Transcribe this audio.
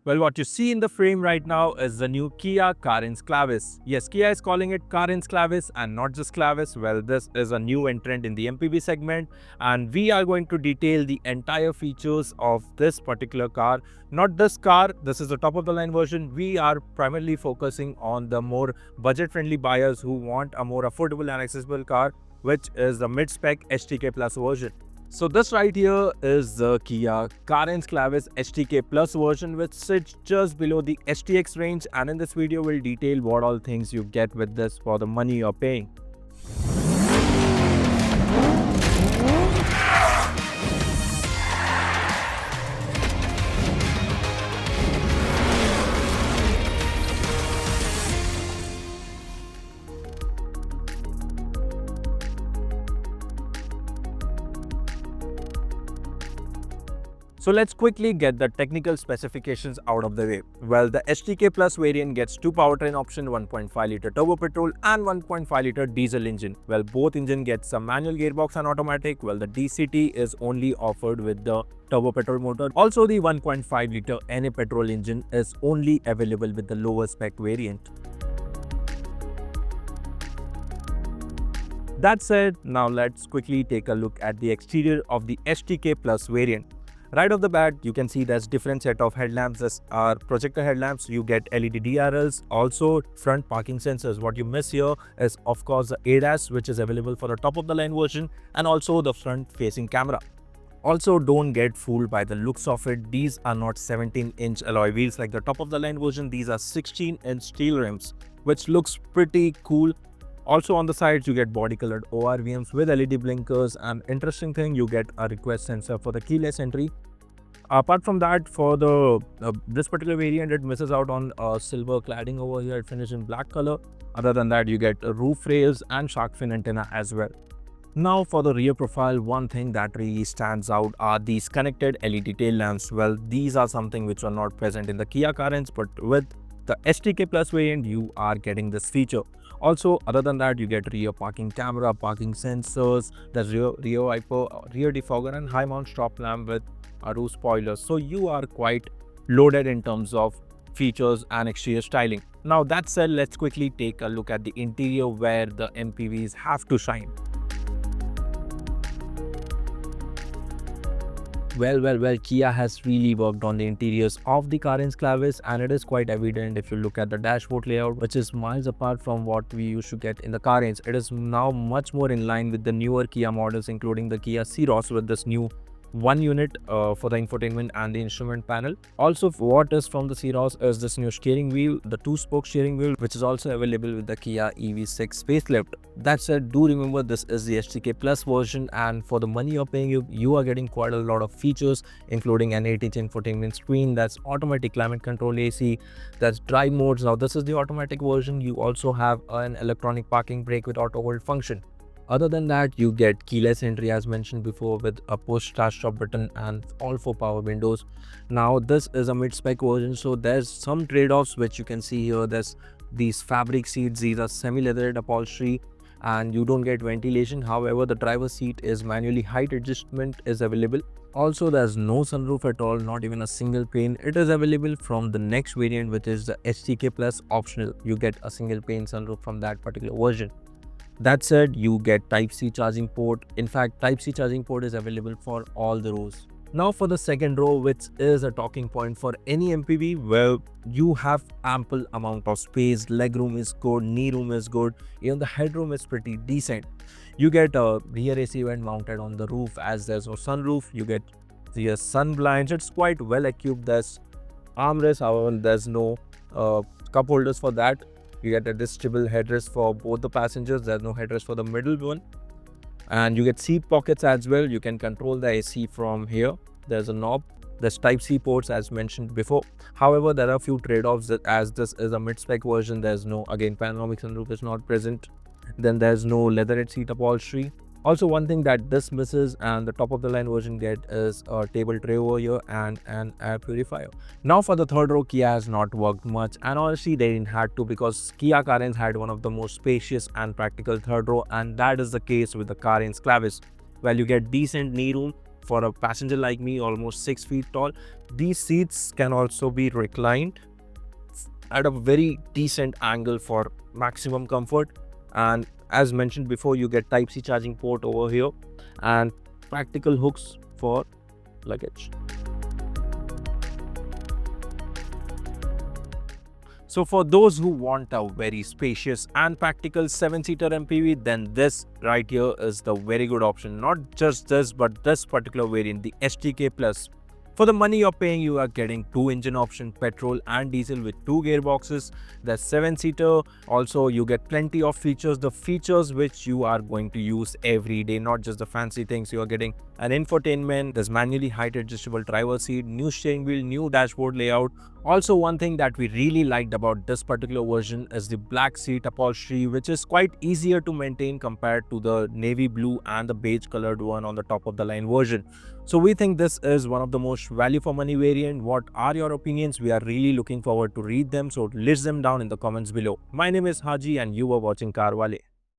Well, what you see in the frame right now is the new Kia Carens Clavis. Yes, Kia is calling it Carens Clavis and not just Clavis. Well, this is a new entrant in the MPV segment, and we are going to detail the entire features of this particular car. Not this car, this is the top of the line version. We are primarily focusing on the more budget-friendly buyers who want a more affordable and accessible car, which is the mid-spec HTK Plus version. So this right here is the Kia Carens Clavis HTK Plus version, which sits just below the STX range, and in this video we'll detail what all things you get with this for the money you're paying. So let's quickly get the technical specifications out of the way. Well, the HTK Plus variant gets two powertrain options, 1.5 liter turbo petrol and 1.5 liter diesel engine. Well, both engine gets a manual gearbox and automatic. Well, the DCT is only offered with the turbo petrol motor. Also, the 1.5 liter NA petrol engine is only available with the lower spec variant. That said, now let's quickly take a look at the exterior of the HTK Plus variant. Right off the bat, you can see there's different set of headlamps. These are projector headlamps. You get LED DRLs, also front parking sensors. What you miss here is of course the ADAS, which is available for the top of the line version, and also the front facing camera. Also, don't get fooled by the looks of it. These are not 17-inch alloy wheels like the top of the line version. These are 16-inch steel rims, which looks pretty cool. Also on the sides, you get body colored ORVMs with LED blinkers, and interesting thing, you get a request sensor for the keyless entry. Apart from that, for the this particular variant, it misses out on silver cladding over here. It finishes in black color. Other than that, you get roof rails and shark fin antenna as well. Now for the rear profile, one thing that really stands out are these connected LED tail lamps. Well, these are something which are not present in the Kia Carens, but with the HTK Plus variant, you are getting this feature. Also, other than that, you get rear parking camera, parking sensors, the rear wiper, rear defogger, and high mount stop lamp with a roof spoiler. So you are quite loaded in terms of features and exterior styling. Now that said, let's quickly take a look at the interior where the MPVs have to shine. Well, Kia has really worked on the interiors of the Carens Clavis, and it is quite evident if you look at the dashboard layout, which is miles apart from what we used to get in the Carens. It is now much more in line with the newer Kia models, including the Kia Ceros with this new one unit for the infotainment and the instrument panel. Also, what is from the Ceros is this new steering wheel, the two-spoke steering wheel, which is also available with the Kia EV6 facelift. That said, do remember this is the HTK Plus version, and for the money you're paying, you are getting quite a lot of features, including an 8-inch infotainment screen, that's automatic climate control AC, that's drive modes. Now this is the automatic version. You also have an electronic parking brake with auto hold function. Other than that, you get keyless entry as mentioned before with a push start stop button and all 4 power windows. Now this is a mid-spec version, so there's some trade-offs which you can see here. There's these fabric seats, these are semi-leathered upholstery, and you don't get ventilation. However, the driver's seat is manually height adjustment is available. Also, there's no sunroof at all, not even a single pane. It is available from the next variant, which is the HTK Plus optional. You get a single pane sunroof from that particular version. That said, you get Type-C charging port. In fact, Type-C charging port is available for all the rows. Now for the second row, which is a talking point for any MPV, well, you have ample amount of space. Legroom is good, knee room is good, even the headroom is pretty decent. You get a rear AC vent mounted on the roof as there's no sunroof. You get the sun blinds. It's quite well equipped. There's armrest, however, there's no cup holders for that. You get adjustable headrest for both the passengers. There's no headrest for the middle one. And you get seat pockets as well. You can control the AC from here. There's a knob. There's Type-C ports as mentioned before. However, there are a few trade-offs as this is a mid-spec version. There's no, again, panoramic sunroof is not present. Then there's no leatherette seat upholstery. Also, one thing that this misses and the top of the line version get is a table tray over here and an air purifier. Now for the third row, Kia has not worked much, and honestly they didn't have to, because Kia Carens had one of the most spacious and practical third row, and that is the case with the Carens Clavis. Well, you get decent knee room for a passenger like me, almost 6 feet tall. These seats can also be reclined at a very decent angle for maximum comfort. And as mentioned before, you get Type C charging port over here and practical hooks for luggage. So for those who want a very spacious and practical 7-seater MPV, then this right here is the very good option. Not just this, but this particular variant, the HTK Plus. For the money you're paying, you are getting 2 engine option, petrol and diesel with 2 gearboxes. The 7-seater, also you get plenty of features, the features which you are going to use every day, not just the fancy things. You are getting an infotainment, there's manually height adjustable driver seat, new steering wheel, new dashboard layout. Also, one thing that we really liked about this particular version is the black seat upholstery, which is quite easier to maintain compared to the navy blue and the beige colored one on the top of the line version. So we think this is one of the most value for money variant. What are your opinions? We are really looking forward to read them. So list them down in the comments below. My name is Haji and you are watching CarWale.